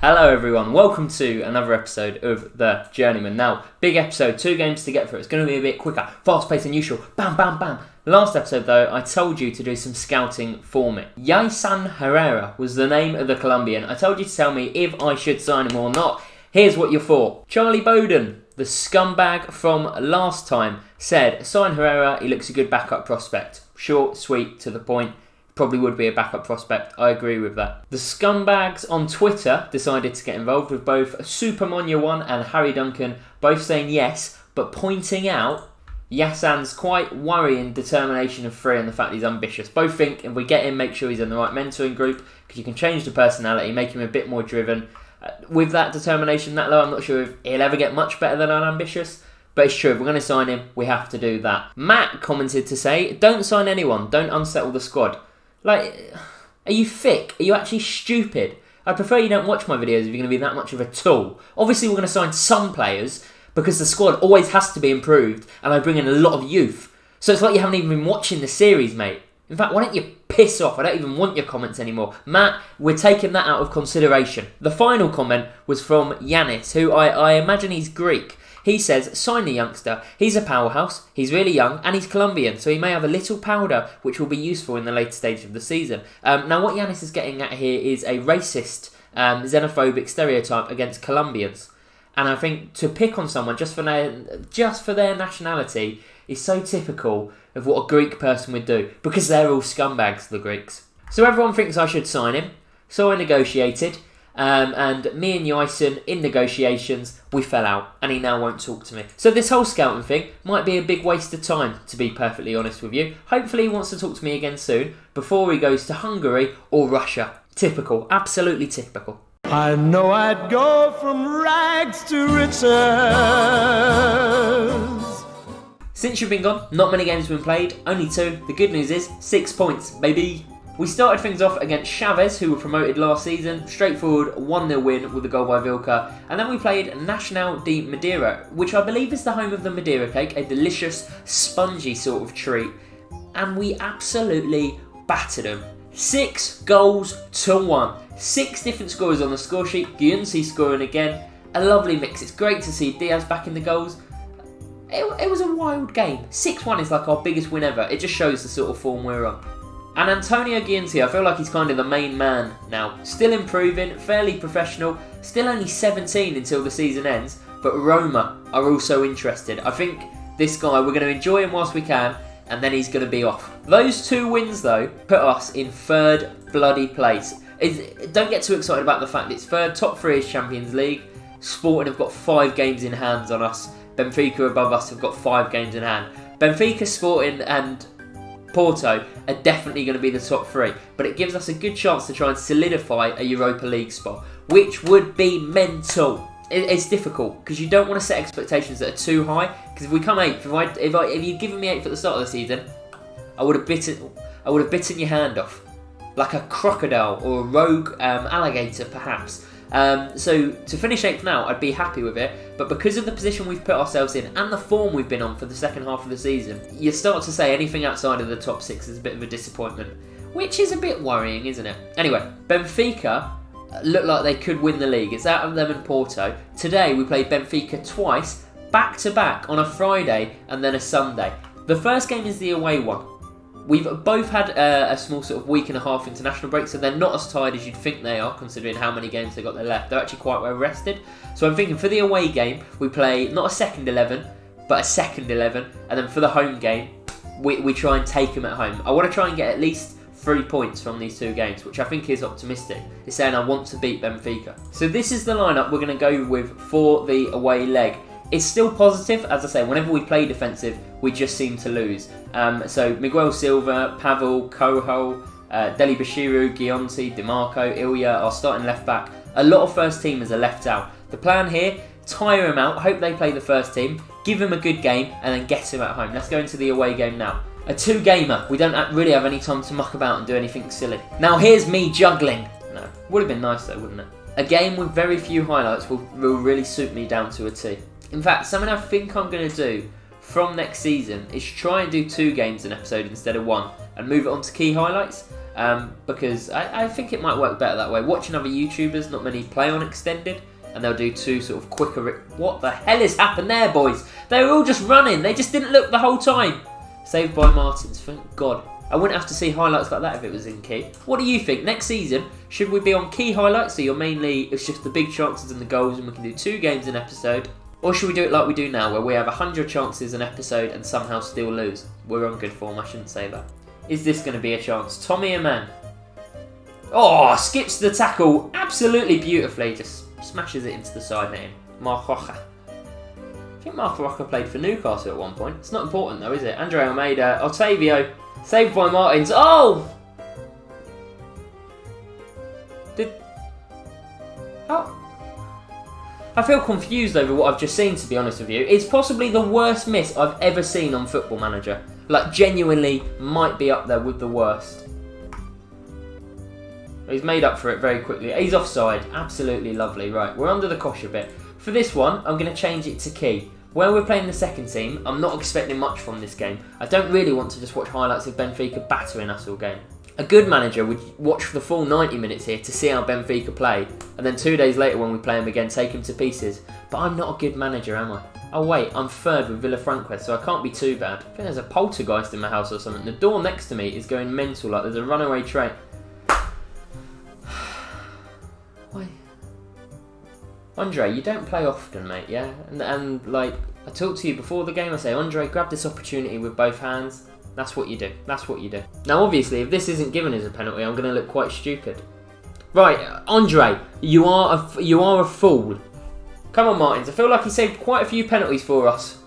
Hello everyone, welcome to another episode of The Journeyman. Now, big episode, 2 games to get through. It's going to be a bit quicker, fast paced than usual. Bam, bam, bam. Last episode though, I told you to do some scouting for me. Yason Herrera was the name of the Colombian. I told you to tell me if I should sign him or not. Here's what you're for. Charlie Bowden, the scumbag from last time, said, sign Herrera, he looks a good backup prospect. Short, sweet, to the point. Probably would be a backup prospect. I agree with that. The scumbags on Twitter decided to get involved with both Supermonya1 and Harry Duncan, both saying yes, but pointing out Yassan's quite worrying determination of free and the fact he's ambitious. Both think if we get him, make sure he's in the right mentoring group, because you can change the personality, make him a bit more driven. With that determination that low, I'm not sure if he'll ever get much better than unambitious. But it's true, if we're going to sign him, we have to do that. Matt commented to say, don't sign anyone, don't unsettle the squad. Like, are you thick? Are you actually stupid? I prefer you don't watch my videos if you're going to be that much of a tool. Obviously, we're going to sign some players because the squad always has to be improved and I bring in a lot of youth. So it's like you haven't even been watching the series, mate. In fact, why don't you piss off? I don't even want your comments anymore. Matt, we're taking that out of consideration. The final comment was from Yanis, who I imagine he's Greek. He says, sign the youngster. He's a powerhouse, he's really young, and he's Colombian, so he may have a little powder, which will be useful in the later stage of the season. Now, what Yanis is getting at here is a racist, xenophobic stereotype against Colombians. And I think to pick on someone just for their nationality is so typical of what a Greek person would do, because they're all scumbags, the Greeks. So everyone thinks I should sign him, so I negotiated. And me and Yason, in negotiations, we fell out and he now won't talk to me. So this whole scouting thing might be a big waste of time, to be perfectly honest with you. Hopefully he wants to talk to me again soon before he goes to Hungary or Russia. Typical, absolutely typical. I know I'd go from rags to riches. Since you've been gone, not many games have been played, only 2. The good news is 6 points, baby. We started things off against Chavez, who were promoted last season. Straightforward 1-0 win with a goal by Vilca. And then we played Nacional de Madeira, which I believe is the home of the Madeira cake, a delicious, spongy sort of treat. And we absolutely battered them. 6-1. 6 different scorers on the score sheet. Guernsey scoring again. A lovely mix. It's great to see Diaz back in the goals. It was a wild game. 6-1 is like our biggest win ever. It just shows the sort of form we're on. And Antonio Guernsey, I feel like he's kind of the main man now. Still improving, fairly professional, still only 17 until the season ends, but Roma are also interested. I think this guy, we're going to enjoy him whilst we can, and then he's going to be off. Those 2 wins, though, put us in 3rd bloody place. Don't get too excited about the fact it's 3rd, top 3 is Champions League. Sporting have got 5 games in hand on us. Benfica above us have got 5 games in hand. Benfica, Sporting and Porto are definitely going to be the top 3, but it gives us a good chance to try and solidify a Europa League spot, which would be mental. It's difficult because you don't want to set expectations that are too high. Because if we come 8th, if you'd given me 8th at the start of the season, I would have bitten your hand off, like a crocodile or a rogue alligator, perhaps. So to finish 8th now, I'd be happy with it, but because of the position we've put ourselves in and the form we've been on for the second half of the season, you start to say anything outside of the top 6 is a bit of a disappointment, which is a bit worrying, isn't it? Anyway, Benfica look like they could win the league. It's out of them and Porto. Today we played Benfica twice, back to back on a Friday and then a Sunday. The first game is the away one. We've both had a small sort of week and a half international break, so they're not as tired as you'd think they are, considering how many games they've got left. They're actually quite well rested. So I'm thinking for the away game, we play not a second 11, but a second 11. And then for the home game, we try and take them at home. I want to try and get at least 3 points from these 2 games, which I think is optimistic. It's saying I want to beat Benfica. So this is the lineup we're going to go with for the away leg. It's still positive, as I say, whenever we play defensive, we just seem to lose. So Miguel Silva, Pavel, Coho, Deli Bashiru, Guionti, DiMarco, Ilya, our starting left back. A lot of first teamers are left out. The plan here, tire them out, hope they play the first team, give them a good game, and then get them at home. Let's go into the away game now. A 2-gamer. We don't really have any time to muck about and do anything silly. Now here's me juggling. No, would have been nice though, wouldn't it? A game with very few highlights will really suit me down to a T. In fact, something I think I'm going to do from next season is try and do 2 games an episode instead of 1 and move it on to key highlights. because I think it might work better that way. Watching other YouTubers, not many play on extended, and they'll do 2 sort of quicker... What the hell has happened there, boys? They were all just running. They just didn't look the whole time. Saved by Martins, thank God. I wouldn't have to see highlights like that if it was in key. What do you think? Next season, should we be on key highlights, so you're mainly... It's just the big chances and the goals, and we can do 2 games an episode? Or should we do it like we do now, where we have 100 chances an episode and somehow still lose? We're on good form, I shouldn't say that. Is this going to be a chance? Tommy and Man. Oh, skips the tackle absolutely beautifully. Just smashes it into the side netting. Mark Rocha. I think Mark Rocha played for Newcastle at one point. It's not important though, is it? Andre Almeida. Otavio. Saved by Martins. Oh! Oh. I feel confused over what I've just seen, to be honest with you. It's possibly the worst miss I've ever seen on Football Manager. Like, genuinely might be up there with the worst. He's made up for it very quickly. He's offside. Absolutely lovely. Right, we're under the cosh a bit. For this one, I'm going to change it to key. Where we're playing the second team, I'm not expecting much from this game. I don't really want to just watch highlights of Benfica battering us all game. A good manager would watch the full 90 minutes here to see how Benfica play, and then 2 days later when we play him again, take him to pieces. But I'm not a good manager, am I? Oh wait, I'm third with Villafranca, so I can't be too bad. I think there's a poltergeist in my house or something. The door next to me is going mental, like there's a runaway train. Why? Andre, you don't play often, mate, yeah? And like, I talk to you before the game, I say, Andre, grab this opportunity with both hands. That's what you do. That's what you do. Now, obviously, if this isn't given as a penalty, I'm going to look quite stupid. Right, Andre, you are a fool. Come on, Martins. I feel like he saved quite a few penalties for us.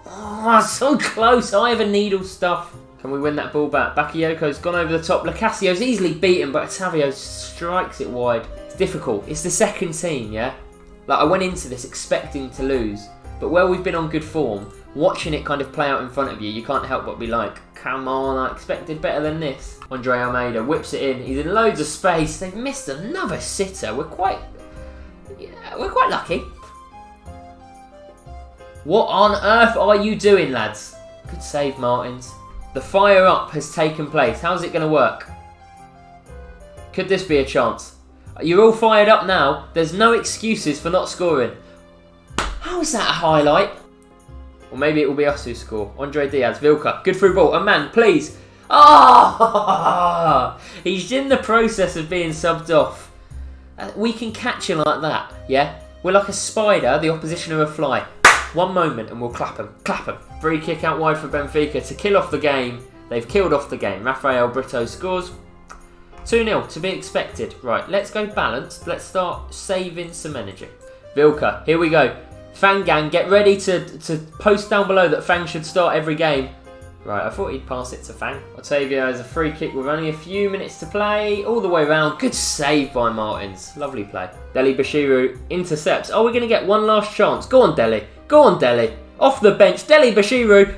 Oh, so close. I have a needle stuff. Can we win that ball back? Bakayoko's gone over the top. Lacasio's easily beaten, but Otavio strikes it wide. It's difficult. It's the second team, yeah? Like, I went into this expecting to lose, but where we've been on good form, watching it kind of play out in front of you, you can't help but be like, come on, I expected better than this. Andre Almeida whips it in. He's in loads of space. They've missed another sitter. We're quite lucky. What on earth are you doing, lads? Good save, Martins. The fire up has taken place. How's it going to work? Could this be a chance? You're all fired up now. There's no excuses for not scoring. How is that a highlight? Or maybe it will be us who score. Andre Diaz, Vilca, good through ball. A man, please. Ah! Oh! He's in the process of being subbed off. We can catch him like that, yeah? We're like a spider, the opposition of a fly. One moment and we'll clap him. Clap him. Free kick out wide for Benfica to kill off the game. They've killed off the game. Rafael Brito scores. 2-0 to be expected. Right, let's go balanced. Let's start saving some energy. Vilca, here we go. Fang Gang, get ready to post down below that Fang should start every game. Right, I thought he'd pass it to Fang. Otavio has a free kick with only a few minutes to play. All the way around. Good save by Martins. Lovely play. Deli Bashiru intercepts. Oh, we're going to get one last chance. Go on, Deli. Go on, Deli. Off the bench. Deli Bashiru.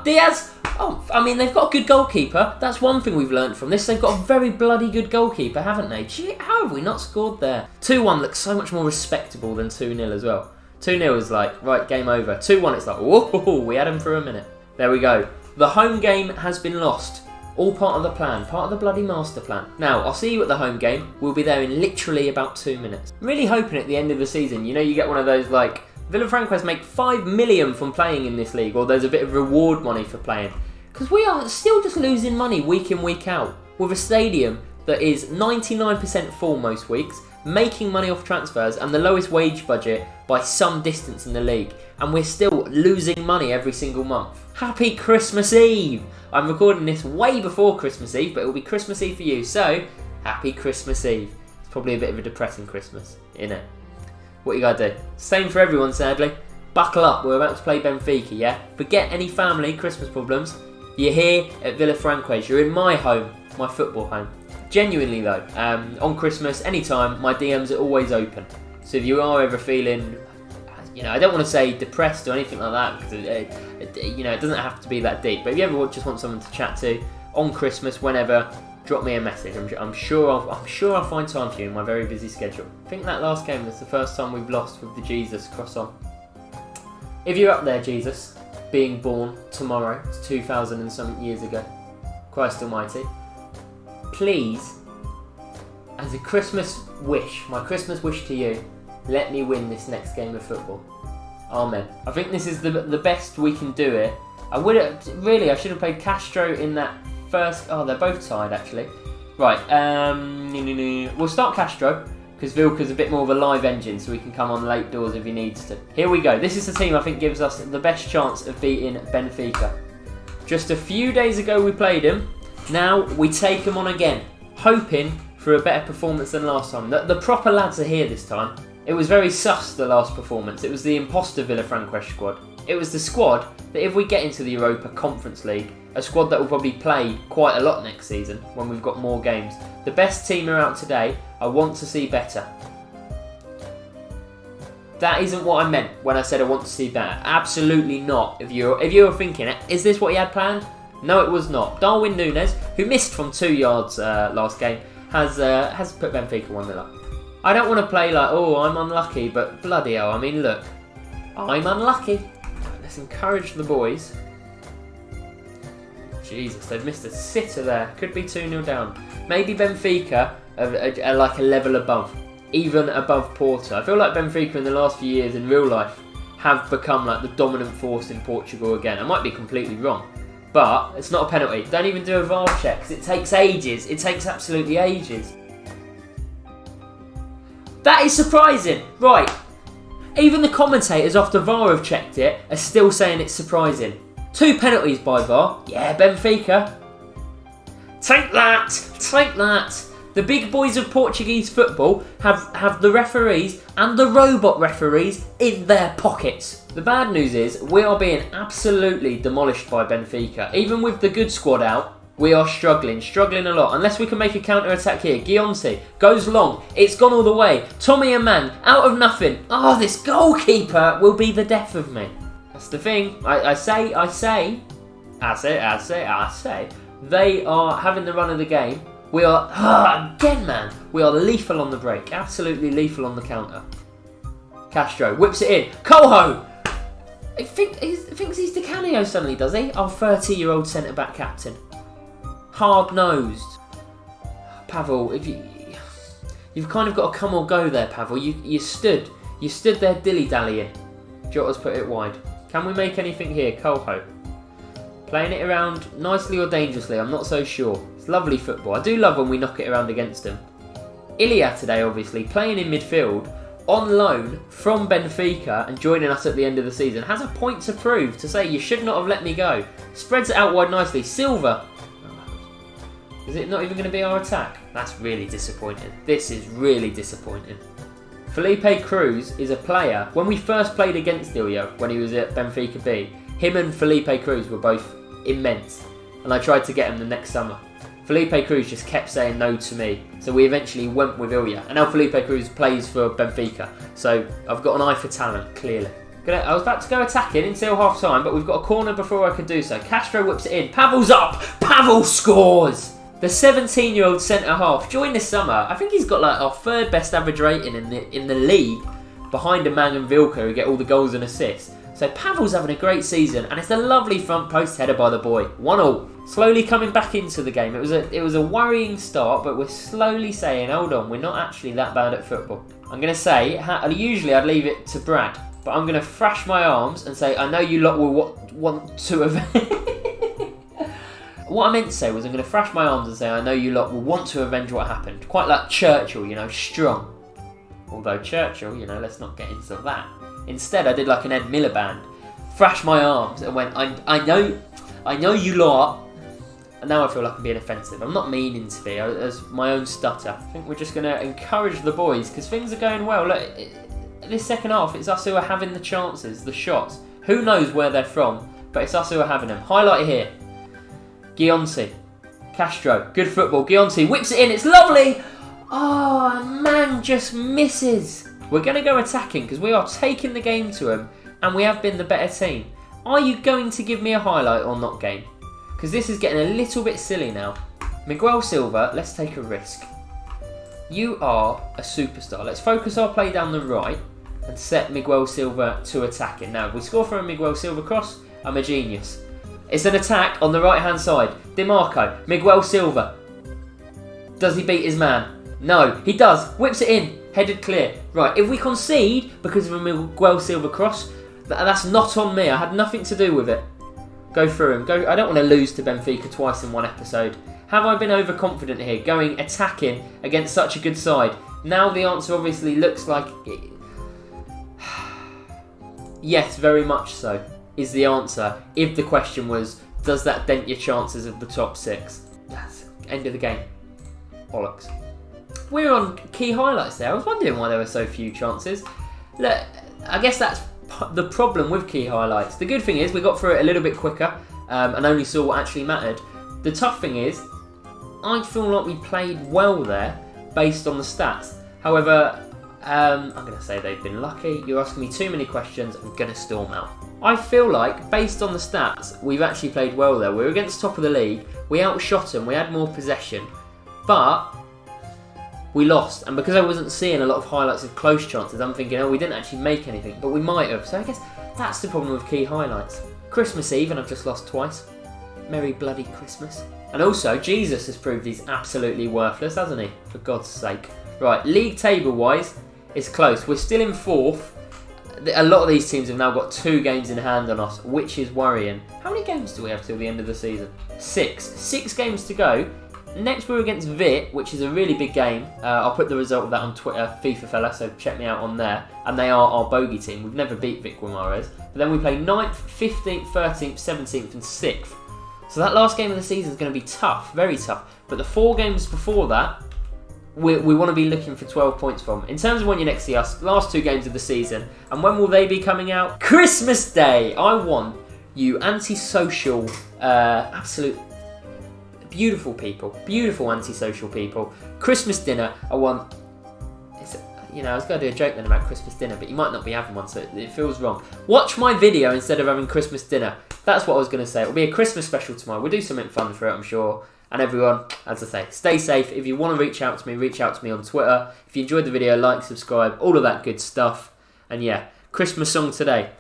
Diaz. Oh, I mean, they've got a good goalkeeper. That's one thing we've learned from this. They've got a very bloody good goalkeeper, haven't they? Gee, how have we not scored there? 2-1 looks so much more respectable than 2-0 as well. 2-0 is like, right, game over. 2-1, it's like, whoa, we had him for a minute. There we go. The home game has been lost. All part of the plan, part of the bloody master plan. Now, I'll see you at the home game. We'll be there in literally about 2 minutes. Really hoping at the end of the season, you know, you get one of those like, Villafranca's make 5 million from playing in this league, or there's a bit of reward money for playing. Because we are still just losing money week in, week out. With a stadium that is 99% full most weeks, making money off transfers, and the lowest wage budget by some distance in the league. And we're still losing money every single month. Happy Christmas Eve! I'm recording this way before Christmas Eve, but it will be Christmas Eve for you. So, happy Christmas Eve. It's probably a bit of a depressing Christmas, innit? What you gotta do? Same for everyone, sadly. Buckle up, we're about to play Benfica, yeah? Forget any family Christmas problems. You're here at Villafranca. You're in my home, my football home. Genuinely though, on Christmas, anytime, my DMs are always open. So if you are ever feeling, you know, I don't want to say depressed or anything like that, because you know, it doesn't have to be that deep. But if you ever just want someone to chat to on Christmas, whenever, drop me a message. I'm sure I'll find time for you in my very busy schedule. I think that last game was the first time we've lost with the Jesus cross on. If you're up there, Jesus, being born tomorrow, it's 2000 and some years ago, Christ Almighty. please, as a Christmas wish, my Christmas wish to you, let me win this next game of football. Amen. I think this is the best we can do it. I should have played Castro in that first. Oh, they're both tied actually. Right. We'll start Castro because Vilka's a bit more of a live engine, so we can come on late doors if he needs to. Here we go. This is the team I think gives us the best chance of beating Benfica. Just a few days ago we played him. Now we take him on again, hoping for a better performance than last time. The proper lads are here this time. It was very sus, the last performance. It was the imposter Villafranca squad. It was the squad that if we get into the Europa Conference League, a squad that will probably play quite a lot next season when we've got more games. The best team are out today. I want to see better. That isn't what I meant when I said I want to see better. Absolutely not. If you're thinking, is this what he had planned? No, it was not. Darwin Núñez, who missed from 2 yards last game, has put Benfica 1-0 up. I don't want to play like, oh, I'm unlucky, but bloody hell, I mean, look, I'm unlucky. Right, let's encourage the boys. Jesus, they've missed a sitter there. Could be 2-0 down. Maybe Benfica are like a level above, even above Porto. I feel like Benfica in the last few years in real life have become like the dominant force in Portugal again. I might be completely wrong, but it's not a penalty. Don't even do a VAR check because it takes ages. It takes absolutely ages. That is surprising. Right. Even the commentators after VAR have checked it are still saying it's surprising. 2 penalties by VAR. Yeah, Benfica. Take that. Take that. The big boys of Portuguese football have the referees and the robot referees in their pockets. The bad news is we are being absolutely demolished by Benfica. Even with the good squad out, we are struggling a lot. Unless we can make a counter-attack here. Guionci goes long. It's gone all the way. Tommy and Man, out of nothing. Oh, this goalkeeper will be the death of me. That's the thing. I say. They are having the run of the game. We are, again, man. We are lethal on the break. Absolutely lethal on the counter. Castro whips it in. Coho! He thinks he's Di Canio suddenly, does he? Our 30-year-old centre-back captain. Hard-nosed. Pavel, you've kind of got to come or go there, Pavel. You stood there dilly-dallying. Jota's put it wide. Can we make anything here? Coho. Playing it around nicely or dangerously, I'm not so sure. It's lovely football. I do love when we knock it around against him. Ilya today, obviously, playing in midfield, on loan from Benfica and joining us at the end of the season, has a point to prove, to say you should not have let me go. Spreads it out wide nicely. Silva. Is it not even going to be our attack? That's really disappointing. This is really disappointing. Felipe Cruz is a player. When we first played against Ilya, when he was at Benfica B, him and Felipe Cruz were both immense. And I tried to get him the next summer. Felipe Cruz just kept saying no to me. So we eventually went with Ilya. And now Felipe Cruz plays for Benfica. So I've got an eye for talent, clearly. I was about to go attacking until half time, but we've got a corner before I could do so. Castro whips it in. Pavel's up! Pavel scores! The 17-year-old centre-half joined this summer. I think he's got like our 3rd best average rating in the league, behind Amang and Vilka, who get all the goals and assists. So Pavel's having a great season, and it's a lovely front post header by the boy. 1-1. Slowly coming back into the game. It was a worrying start, but we're slowly saying, hold on, we're not actually that bad at football. I'm going to say, usually I'd leave it to Brad, but I'm going to thrash my arms and say, I know you lot will want to avenge... What I meant to say was I'm going to thrash my arms and say I know you lot will want to avenge what happened. Quite like Churchill, strong. Although Churchill, let's not get into that. Instead, I did like an Ed Miliband. Thrashed my arms and went, I know you lot. And now I feel like I'm being offensive. I'm not meaning to be, as my own stutter. I think we're just going to encourage the boys because things are going well. Look, this second half, it's us who are having the chances, the shots. Who knows where they're from, but it's us who are having them. Highlight here. Guionci. Castro. Good football. Guionci whips it in. It's lovely. Oh, man just misses. We're going to go attacking because we are taking the game to him and we have been the better team. Are you going to give me a highlight or not, game? Because this is getting a little bit silly now. Miguel Silva, let's take a risk. You are a superstar. Let's focus our play down the right and set Miguel Silva to attacking. Now, if we score from a Miguel Silva cross, I'm a genius. It's an attack on the right-hand side. Di Marco, Miguel Silva. Does he beat his man? No, he does. Whips it in. Headed clear. Right, if we concede because of a Miguel Silva cross, that's not on me. I had nothing to do with it. Go through him. Go. I don't want to lose to Benfica twice in one episode. Have I been overconfident here, going attacking against such a good side? Now the answer obviously looks like it. Yes, very much so, is the answer. If the question was, does that dent your chances of the top 6? That's end of the game. Bollocks. We're on key highlights there. I was wondering why there were so few chances. Look, I guess that's the problem with key highlights. The good thing is we got through it a little bit quicker and only saw what actually mattered. The tough thing is, I feel like we played well there based on the stats. However, I'm going to say they've been lucky. You're asking me too many questions. I'm going to storm out. I feel like, based on the stats, we've actually played well there. We were against top of the league. We outshot them. We had more possession. But we lost. And because I wasn't seeing a lot of highlights of close chances, I'm thinking, oh, we didn't actually make anything. But we might have. So I guess that's the problem with key highlights. Christmas Eve, and I've just lost twice. Merry bloody Christmas. And also, Jesus has proved he's absolutely worthless, hasn't he? For God's sake. Right, league table-wise, it's close. We're still in 4th. A lot of these teams have now got 2 games in hand on us, which is worrying. How many games do we have till the end of the season? 6. 6 games to go. Next we're against Vit, which is a really big game. I'll put the result of that on Twitter, FifaFella, so check me out on there. And they are our bogey team. We've never beat Vic Guimaraes. But then we play 9th, 15th, 13th, 17th and 6th. So that last game of the season is going to be tough, very tough. But the 4 games before that, we want to be looking for 12 points from. In terms of when you next see us, last 2 games of the season. And when will they be coming out? Christmas Day! I want you antisocial, absolute beautiful people. Beautiful antisocial people. Christmas dinner, I want... I was going to do a joke then about Christmas dinner, but you might not be having one, so it feels wrong. Watch my video instead of having Christmas dinner. That's what I was going to say. It'll be a Christmas special tomorrow. We'll do something fun for it, I'm sure. And everyone, as I say, stay safe. If you want to reach out to me on Twitter. If you enjoyed the video, like, subscribe, all of that good stuff. And yeah, Christmas song today.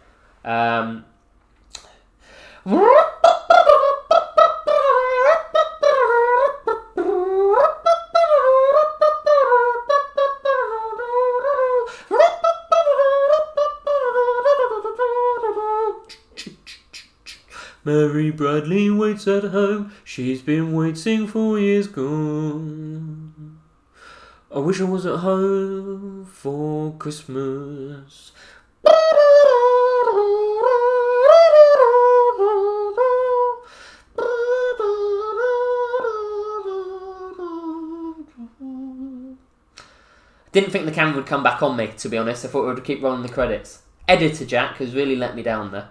Mary Bradley waits at home. She's been waiting for years gone. I wish I was at home for Christmas. Didn't think the camera would come back on me, to be honest. I thought we would keep rolling the credits. Editor Jack has really let me down there.